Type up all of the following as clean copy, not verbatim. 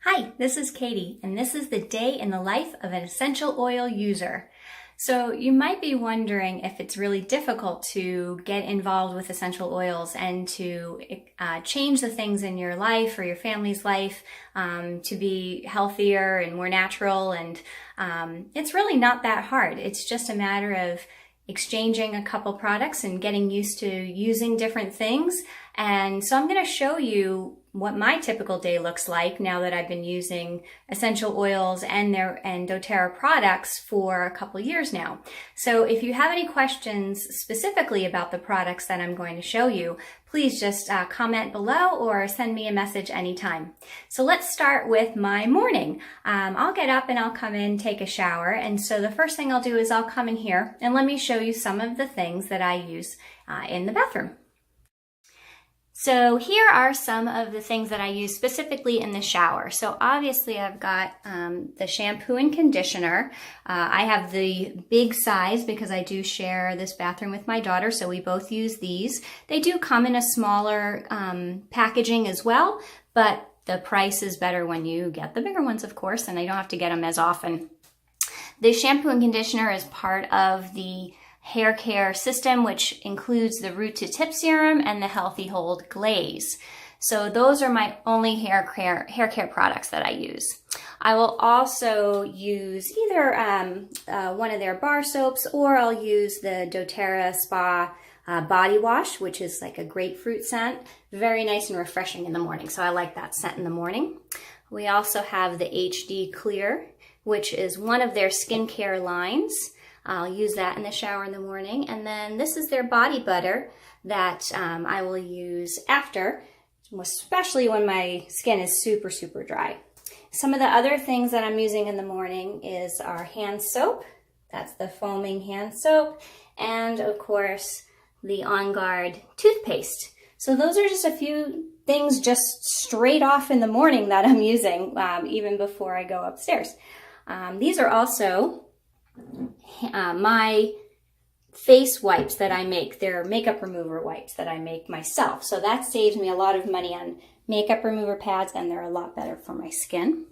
Hi, this is Katie, and this is the day in the life of an essential oil user. So you might be wondering if it's really difficult to get involved with essential oils and to change the things in your life or your family's life to be healthier and more natural. And it's really not that hard. It's just a matter of exchanging a couple products and getting used to using different things. And so I'm going to show you what my typical day looks like now that I've been using essential oils and doTERRA products for a couple years now. So if you have any questions specifically about the products that I'm going to show you, please just comment below or send me a message anytime. So let's start with my morning. I'll get up and I'll come in, take a shower. And so the first thing I'll do is I'll come in here and let me show you some of the things that I use in the bathroom. So here are some of the things that I use specifically in the shower. So obviously I've got the shampoo and conditioner. I have the big size because I do share this bathroom with my daughter, so we both use these. They do come in a smaller packaging as well, but the price is better when you get the bigger ones, of course, and I don't have to get them as often. The shampoo and conditioner is part of the hair care system, which includes the root to tip serum and the Healthy Hold glaze. So those are my only hair care products that I use. I will also use either one of their bar soaps, or I'll use the doTERRA Spa body wash, which is like a grapefruit scent. Very nice and refreshing in the morning. So I like that scent in the morning. We also have the HD Clear, which is one of their skincare lines. I'll use that in the shower in the morning. And then this is their body butter that I will use after, especially when my skin is super, super dry. Some of the other things that I'm using in the morning is our hand soap. That's the foaming hand soap. And of course, the On Guard toothpaste. So those are just a few things just straight off in the morning that I'm using even before I go upstairs. These are also my face wipes that I make. They're makeup remover wipes that I make myself. So that saves me a lot of money on makeup remover pads, and they're a lot better for my skin.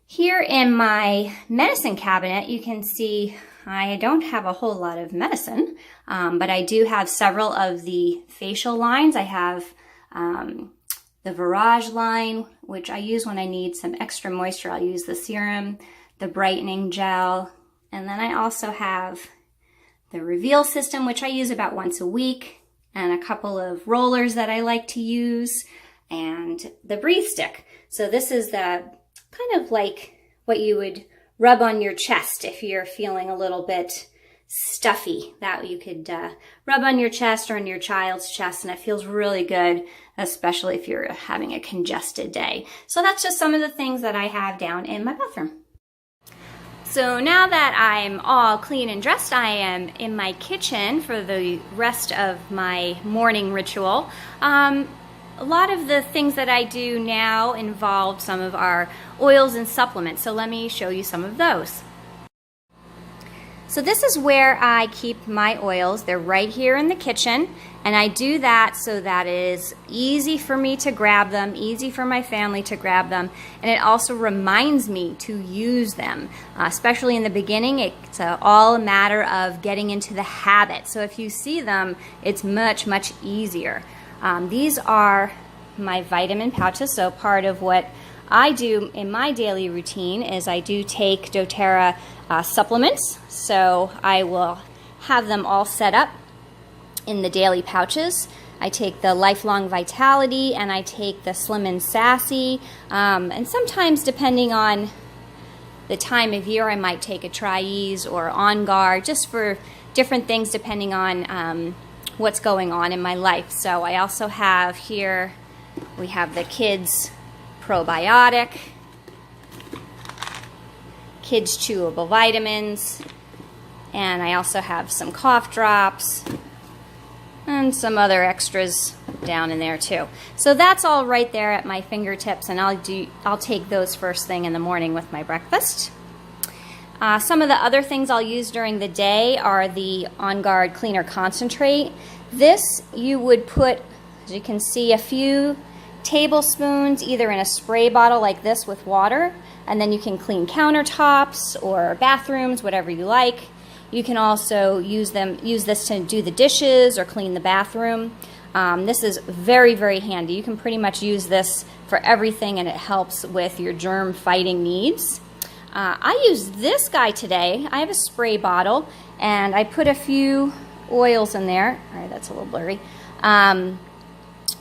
Here in my medicine cabinet, you can see I don't have a whole lot of medicine, but I do have several of the facial lines. I have the Virage line, which I use when I need some extra moisture. I'll use the serum, the brightening gel, and then I also have the Reveal system, which I use about once a week, and a couple of rollers that I like to use, and the Breathe Stick. So this is the kind of like what you would rub on your chest if you're feeling a little bit stuffy. That you could rub on your chest or on your child's chest, and it feels really good, especially if you're having a congested day. So that's just some of the things that I have down in my bathroom. So now that I'm all clean and dressed, I am in my kitchen for the rest of my morning ritual. A lot of the things that I do now involve some of our oils and supplements, so let me show you some of those. So this is where I keep my oils. They're right here in the kitchen, and I do that so that it is easy for me to grab them, easy for my family to grab them, and it also reminds me to use them. Especially in the beginning, it's all a matter of getting into the habit. So if you see them, it's much, much easier. These are my vitamin pouches, so part of what I do in my daily routine is I do take doTERRA supplements. So I will have them all set up in the daily pouches. I take the Lifelong Vitality, and I take the Slim and Sassy, and sometimes depending on the time of year I might take a Tri-Ease or On Guard, just for different things depending on what's going on in my life. So I also have here, we have the Kids Probiotic, Kids Chewable Vitamins, and I also have some cough drops and some other extras down in there too. So that's all right there at my fingertips, and I'll take those first thing in the morning with my breakfast. Some of the other things I'll use during the day are the On Guard Cleaner Concentrate. This you would put, as you can see, a few tablespoons either in a spray bottle like this with water, and then you can clean countertops or bathrooms, whatever you like. You can also use this to do the dishes or clean the bathroom. This is very, very handy. You can pretty much use this for everything, and it helps with your germ fighting needs. I use this guy today. I have a spray bottle, and I put a few oils in there. All right, that's a little blurry.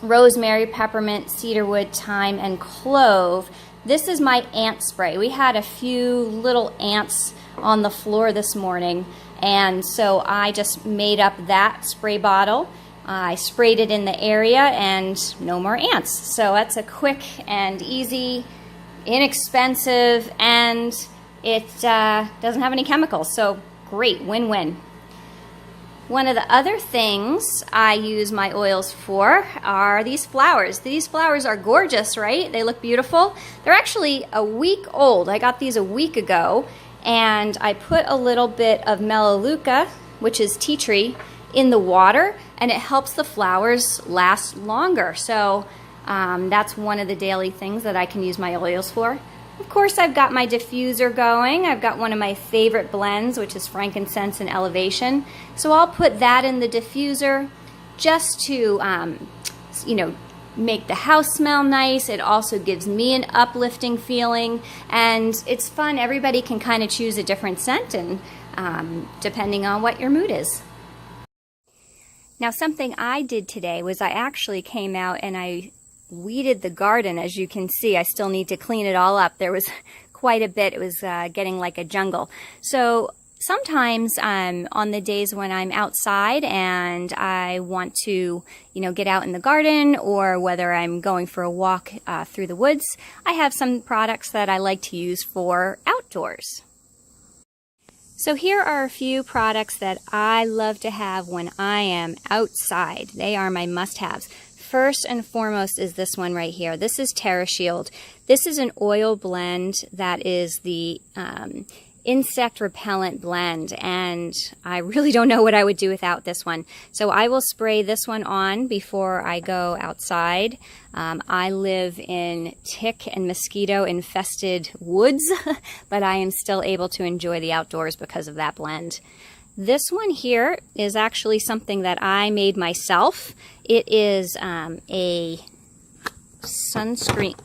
Rosemary, peppermint, cedarwood, thyme, and clove. This is my ant spray. We had a few little ants on the floor this morning, and so I just made up that spray bottle. I sprayed it in the area and no more ants. So that's a quick and easy, inexpensive, and it doesn't have any chemicals. So great, win-win. One of the other things I use my oils for are these flowers. These flowers are gorgeous, right? They look beautiful. They're actually a week old. I got these a week ago, and I put a little bit of Melaleuca, which is tea tree, in the water, and it helps the flowers last longer. So that's one of the daily things that I can use my oils for. Of course, I've got my diffuser going. I've got one of my favorite blends, which is Frankincense and Elevation. So I'll put that in the diffuser just to, make the house smell nice. It also gives me an uplifting feeling, and it's fun. Everybody can kind of choose a different scent, and depending on what your mood is. Now, something I did today was I actually came out and I weeded the garden. As you can see, I still need to clean it all up. There was quite a bit. It was getting like a jungle. So sometimes on the days when I'm outside and I want to, get out in the garden, or whether I'm going for a walk through the woods, I have some products that I like to use for outdoors. So here are a few products that I love to have when I am outside. They are my must-haves. First and foremost is this one right here. This is Terra Shield. This is an oil blend that is the insect repellent blend, and I really don't know what I would do without this one. So I will spray this one on before I go outside. I live in tick and mosquito infested woods, but I am still able to enjoy the outdoors because of that blend. This one here is actually something that I made myself. It is a sunscreen.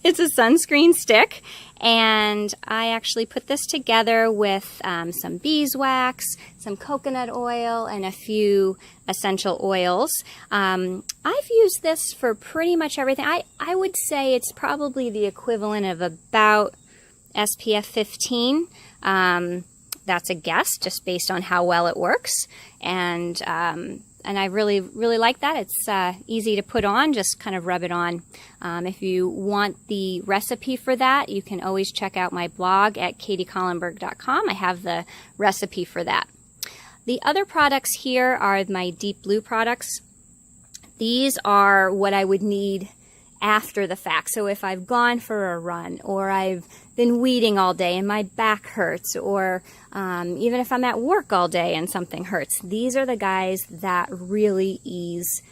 It's a sunscreen stick, and I actually put this together with some beeswax, some coconut oil, and a few essential oils. I've used this for pretty much everything. I would say it's probably the equivalent of about SPF 15. That's a guess, just based on how well it works, and I really, really like that. It's easy to put on, just kind of rub it on. If you want the recipe for that, you can always check out my blog at katiecollenberg.com. I have the recipe for that. The other products here are my Deep Blue products. These are what I would need after the fact. So if I've gone for a run, or I've been weeding all day and my back hurts, or even if I'm at work all day and something hurts, these are the guys that really ease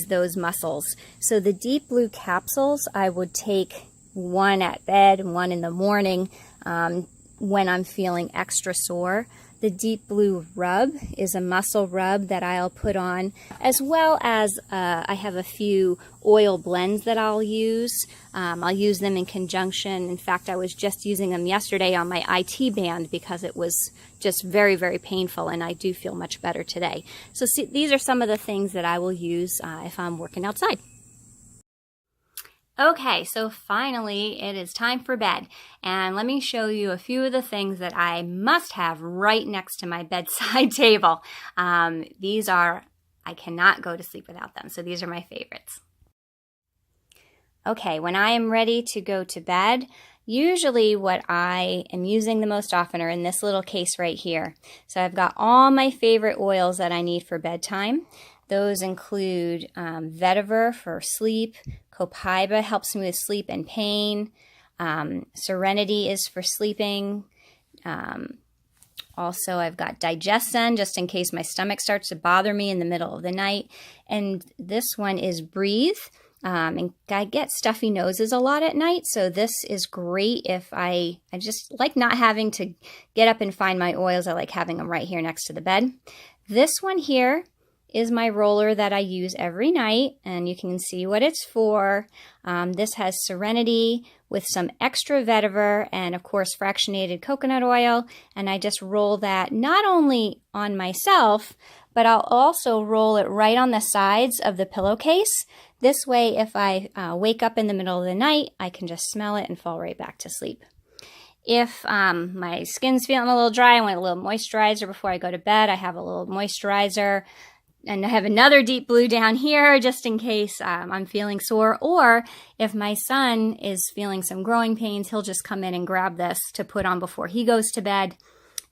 those muscles. So the Deep Blue capsules, I would take one at bed and one in the morning when I'm feeling extra sore. The Deep Blue rub is a muscle rub that I'll put on, as well as I have a few oil blends that I'll use. I'll use them in conjunction. In fact, I was just using them yesterday on my IT band because it was just very, very painful, and I do feel much better today. So see, these are some of the things that I will use if I'm working outside. Okay, so finally it is time for bed, and let me show you a few of the things that I must have right next to my bedside table. These are, I cannot go to sleep without them, so these are my favorites. Okay, when I am ready to go to bed, usually what I am using the most often are in this little case right here. So I've got all my favorite oils that I need for bedtime. Those include vetiver for sleep, copaiba helps me with sleep and pain, serenity is for sleeping, Also, I've got Digestion, just in case my stomach starts to bother me in the middle of the night. And this one is Breathe. And I get stuffy noses a lot at night, so this is great if I just like not having to get up and find my oils. I like having them right here next to the bed. This one here is my roller that I use every night, and you can see what it's for. This has Serenity with some extra vetiver and of course fractionated coconut oil, and I just roll that not only on myself, but I'll also roll it right on the sides of the pillowcase. This way, if I wake up in the middle of the night, I can just smell it and fall right back to sleep. If my skin's feeling a little dry, I want a little moisturizer before I go to bed. I have a little moisturizer, and I have another Deep Blue down here just in case I'm feeling sore. Or if my son is feeling some growing pains, he'll just come in and grab this to put on before he goes to bed.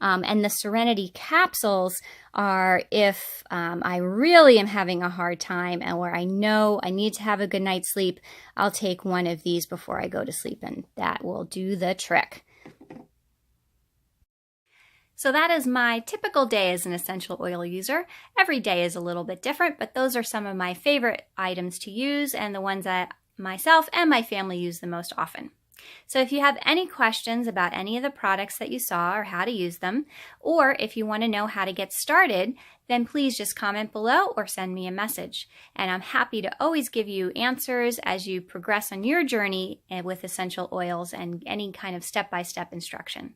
And the Serenity Capsules are if I really am having a hard time and where I know I need to have a good night's sleep, I'll take one of these before I go to sleep, and that will do the trick. So that is my typical day as an essential oil user. Every day is a little bit different, but those are some of my favorite items to use and the ones that myself and my family use the most often. So if you have any questions about any of the products that you saw or how to use them, or if you want to know how to get started, then please just comment below or send me a message. And I'm happy to always give you answers as you progress on your journey with essential oils and any kind of step-by-step instruction.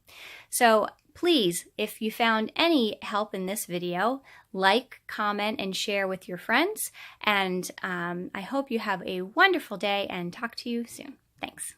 So please, if you found any help in this video, like, comment, and share with your friends. And I hope you have a wonderful day and talk to you soon. Thanks.